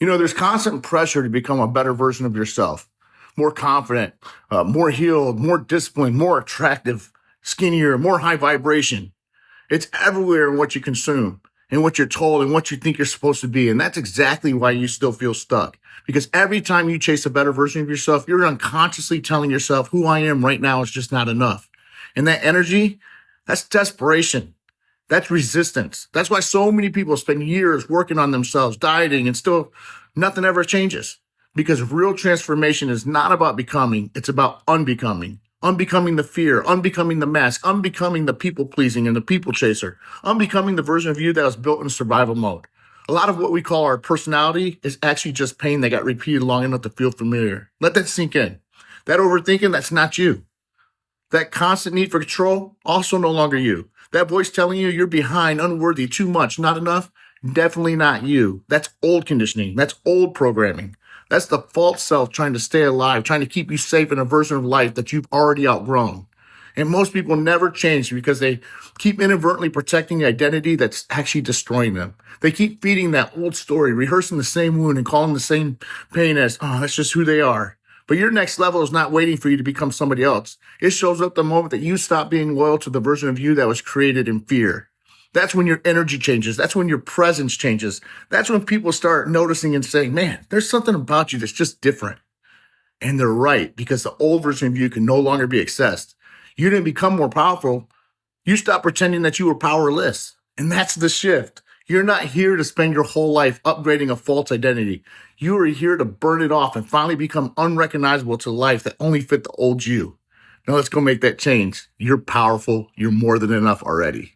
There's constant pressure to become a better version of yourself, more confident, more healed, more disciplined, more attractive, skinnier, more high vibration. It's everywhere in what you consume and what you're told and what you think you're supposed to be. And that's exactly why you still feel stuck. Because every time you chase a better version of yourself, you're unconsciously telling yourself who I am right now is just not enough. And that energy, that's desperation. That's resistance. That's why so many people spend years working on themselves, dieting, and still nothing ever changes. Because real transformation is not about becoming, it's about unbecoming. Unbecoming the fear, unbecoming the mask, unbecoming the people pleasing and the people chaser, unbecoming the version of you that was built in survival mode. A lot of what we call our personality is actually just pain that got repeated long enough to feel familiar. Let that sink in. That overthinking, that's not you. That constant need for control, also no longer you. That voice telling you you're behind, unworthy, too much, not enough, definitely not you. That's old conditioning. That's old programming. That's the false self trying to stay alive, trying to keep you safe in a version of life that you've already outgrown. And most people never change because they keep inadvertently protecting the identity that's actually destroying them. They keep feeding that old story, rehearsing the same wound and calling the same pain as, oh, that's just who they are. But your next level is not waiting for you to become somebody else. It shows up the moment that you stop being loyal to the version of you that was created in fear. That's when your energy changes. That's when your presence changes. That's when people start noticing and saying, man, there's something about you that's just different. And they're right, because the old version of you can no longer be accessed. You didn't become more powerful. You stopped pretending that you were powerless. And that's the shift. You're not here to spend your whole life upgrading a false identity. You are here to burn it off and finally become unrecognizable to life that only fit the old you. Now let's go make that change. You're powerful. You're more than enough already.